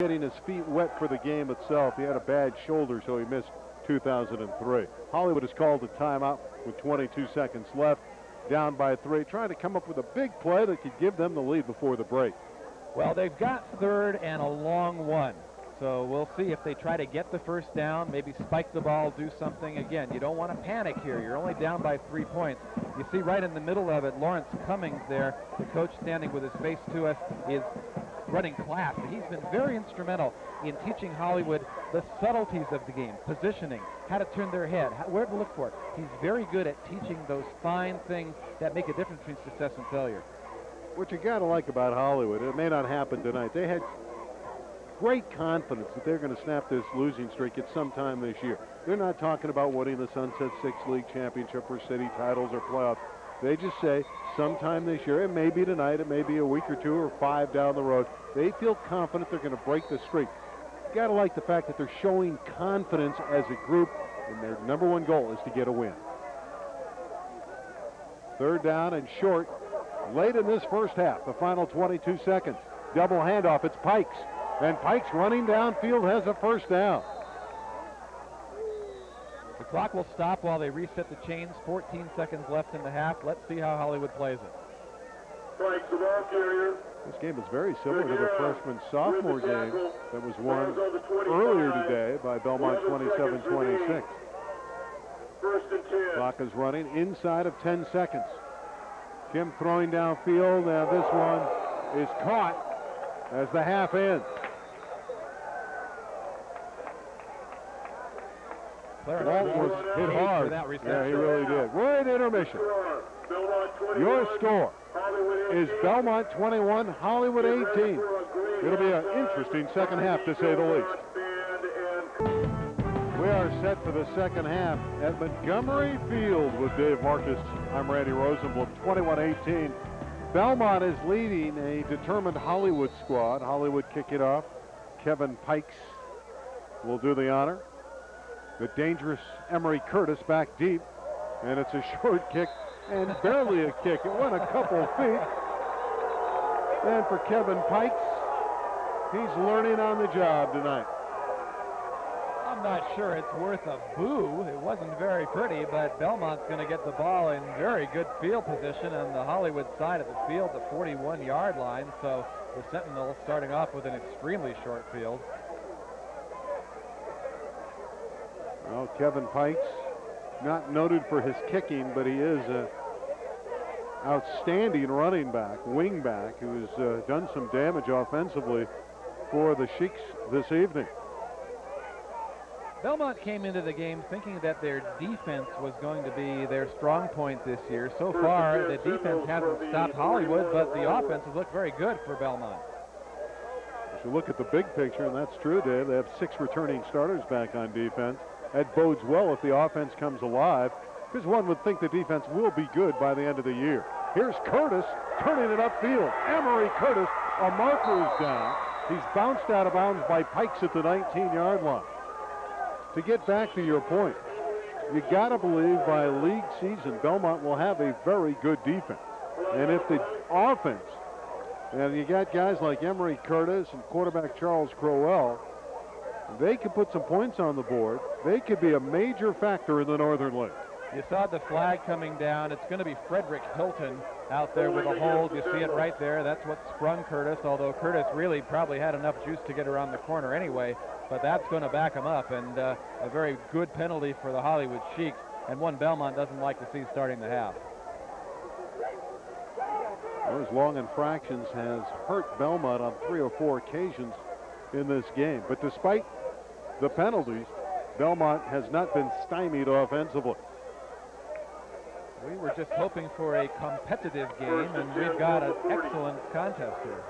getting his feet wet for the game itself. He had a bad shoulder, so he missed 2003. Hollywood has called a timeout with 22 seconds left, down by 3, trying to come up with a big play that could give them the lead before the break. Well, they've got third and a long one. So we'll see if they try to get the first down, maybe spike the ball, do something. Again, you don't want to panic here. You're only down by 3 points. You see right in the middle of it, Lawrence Cummings there, the coach standing with his face to us, is running class. He's been very instrumental in teaching Hollywood the subtleties of the game, positioning, how to turn their head, where to look for it. He's very good at teaching those fine things that make a difference between success and failure. What you got to like about Hollywood, it may not happen tonight. They had great confidence that they're going to snap this losing streak at some time this year. They're not talking about winning the Sunset Six League Championship or city titles or playoffs. They just say sometime this year, it may be tonight, it may be a week or 2 or 5 down the road. They feel confident they're going to break the streak. You got to like the fact that they're showing confidence as a group, and their #1 goal is to get a win. Third down and short late in this first half, the final 22 seconds. Double handoff, it's Pikes. And Pikes running downfield has a first down. The clock will stop while they reset the chains. 14 seconds left in the half. Let's see how Hollywood plays it. Pikes, the ball carrier. This game is very similar to the freshman-sophomore game that was won earlier today by Belmont 27-26. First and 10. Clock is running inside of 10 seconds. Kim throwing downfield. Now this one is caught as the half ends. Walton was hit hard. Yeah, he really did. We're at intermission. Your score is Belmont 21, Hollywood 18. It'll be an interesting second half, to say the least. We are set for the second half at Montgomery Field with Dave Marcus. I'm Randy Rosenblum, 21-18. Belmont is leading a determined Hollywood squad. Hollywood kick it off. Kevin Pikes will do the honor. The dangerous Emery Curtis back deep, and it's a short kick and barely a kick. It went a couple feet. And for Kevin Pikes, he's learning on the job tonight. I'm not sure it's worth a boo. It wasn't very pretty, but Belmont's going to get the ball in very good field position on the Hollywood side of the field, the 41-yard line. So the Sentinels starting off with an extremely short field. Well, Kevin Pikes, not noted for his kicking, but he is an outstanding running back, wing back, who's done some damage offensively for the Sheiks this evening. Belmont came into the game thinking that their defense was going to be their strong point this year. So far, the defense hasn't stopped Hollywood, but the offense has looked very good for Belmont. If you look at the big picture, and that's true, Dave, they have 6 returning starters back on defense. That bodes well if the offense comes alive, because one would think the defense will be good by the end of the year. Here's Curtis turning it upfield. Emery Curtis, a marker is down. He's bounced out of bounds by Pikes at the 19-yard line. To get back to your point, you got to believe by league season, Belmont will have a very good defense. And if the offense, and you got guys like Emery Curtis and quarterback Charles Crowell, they could put some points on the board. They could be a major factor in the Northern League. You saw the flag coming down. It's going to be Frederick Hilton out there with a hold. You see it right there. That's what sprung Curtis, although Curtis really probably had enough juice to get around the corner anyway. But that's going to back him up, and a very good penalty for the Hollywood Sheiks, and one Belmont doesn't like to see starting the half. Those long infractions has hurt Belmont on 3 or 4 occasions in this game. But despite the penalties, Belmont has not been stymied offensively. We were just hoping for a competitive game, and we've got an excellent contest here.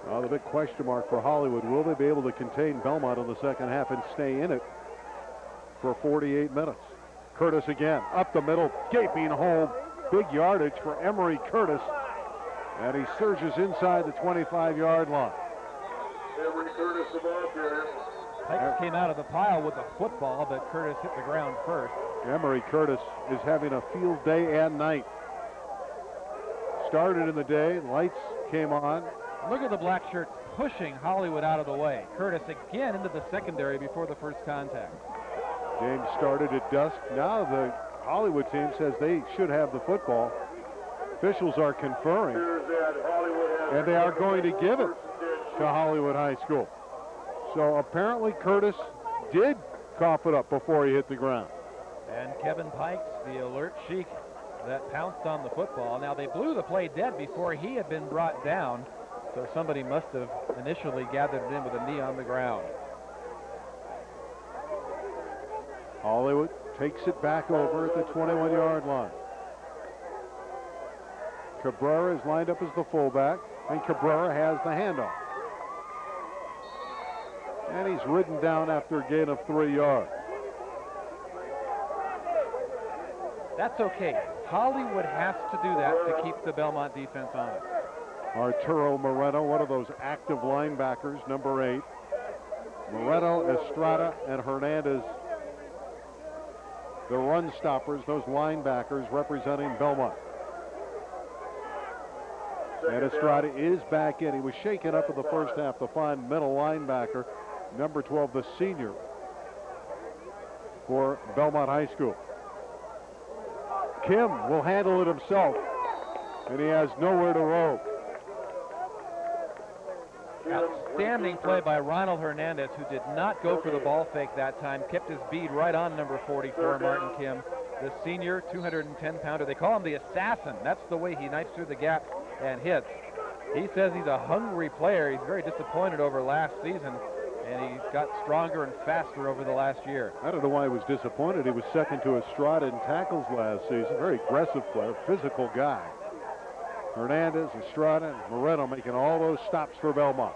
Well, the big question mark for Hollywood, will they be able to contain Belmont in the second half and stay in it for 48 minutes? Curtis again, up the middle, gaping hole, big yardage for Emery Curtis, and he surges inside the 25-yard line. Emery Curtis, the ball carrier. Pikes came out of the pile with the football, but Curtis hit the ground first. Emery Curtis is having a field day and night. Started in the day, lights came on. Look at the black shirts pushing Hollywood out of the way. Curtis again into the secondary before the first contact. Game started at dusk. Now the Hollywood team says they should have the football. Officials are conferring, and they are going to give it to Hollywood High School. So apparently Curtis did cough it up before he hit the ground. And Kevin Pikes, the alert sheik that pounced on the football. Now they blew the play dead before he had been brought down, so somebody must have initially gathered it in with a knee on the ground. Hollywood takes it back over at the 21-yard line. Cabrera is lined up as the fullback, and Cabrera has the handoff. And he's ridden down after a gain of 3 yards. That's okay. Hollywood has to do that to keep the Belmont defense honest. Arturo Moreno, one of those active linebackers, number 8. Moreno, Estrada, and Hernandez, the run stoppers, those linebackers representing Belmont. And Estrada is back in. He was shaken up in the first half to find middle linebacker, number 12, the senior for Belmont High School. Kim will handle it himself, and he has nowhere to roam. Outstanding play by Ronald Hernandez, who did not go for the ball fake that time, kept his bead right on number 44, Martin Kim, the senior 210-pounder. They call him the assassin. That's the way he knifes through the gap and hits. He says he's a hungry player. He's very disappointed over last season, and he got stronger and faster over the last year. I don't know why he was disappointed. He was second to Estrada in tackles last season. Very aggressive player, physical guy. Hernandez, Estrada, and Moreno making all those stops for Belmont.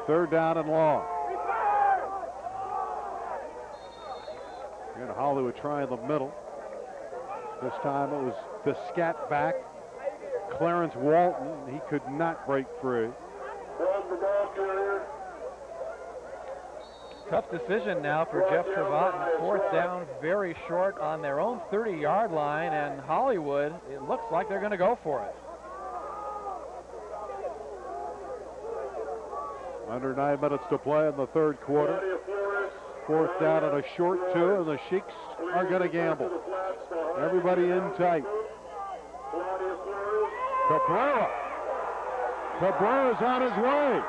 Third down and long. And Hollywood trying the middle. This time it was the scat back, Clarence Walton. He could not break free. Tough decision now for Jeff Trezevant. Fourth down, very short on their own 30-yard line, and Hollywood, it looks like they're going to go for it. Under 9 minutes to play in the third quarter. Fourth down and a short 2, and the Sheiks are going to gamble. Everybody in tight. Cabrera. Cabrera's on his way.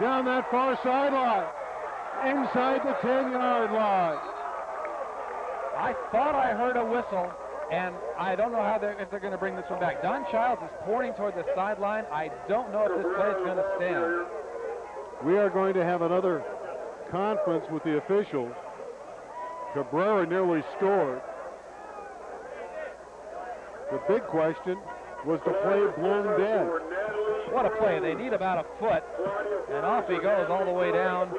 Down that far sideline. Inside the 10-yard line. I thought I heard a whistle, and I don't know if they're going to bring this one back. Don Childs is pointing toward the sideline. I don't know if this play is going to stand. We are going to have another conference with the officials. Cabrera nearly scored. The big question was the play blown dead. What a play. They need about a foot, and off he goes all the way down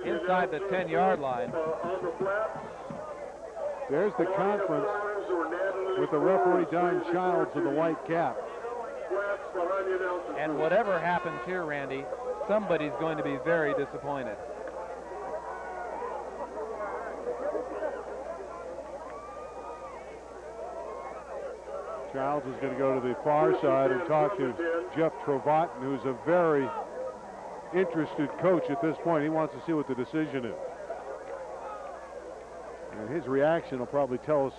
inside the 10-yard line. There's the conference with the referee Don Childs in the white cap. And whatever happens here, Randy, somebody's going to be very disappointed. Childs is going to go to the far side and talk to Jeff Trezevant, who's a very interested coach at this point. He wants to see what the decision is. And his reaction will probably tell us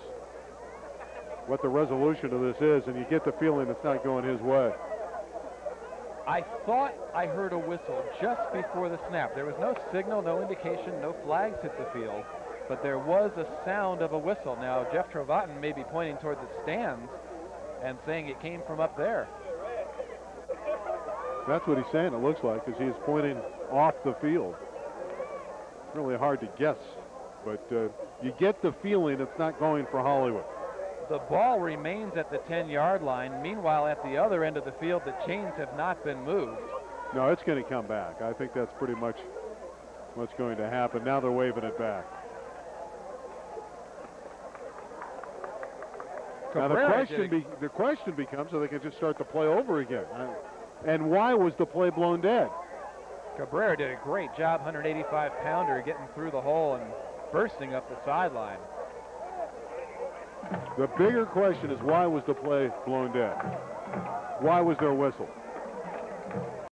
what the resolution of this is, and you get the feeling it's not going his way. I thought I heard a whistle just before the snap. There was no signal, no indication, no flags hit the field, but there was a sound of a whistle. Now, Jeff Trezevant may be pointing toward the stands and saying it came from up there. That's what he's saying, it looks like, because he is pointing off the field. Really hard to guess, but you get the feeling it's not going for Hollywood. The ball remains at the 10-yard line. Meanwhile, at the other end of the field, the chains have not been moved. No, it's going to come back. I think that's pretty much what's going to happen. Now they're waving it back. Now the question becomes so they can just start the play over again. And why was the play blown dead? Cabrera did a great job, 185-pounder, getting through the hole and bursting up the sideline. The bigger question is why was the play blown dead? Why was there a whistle?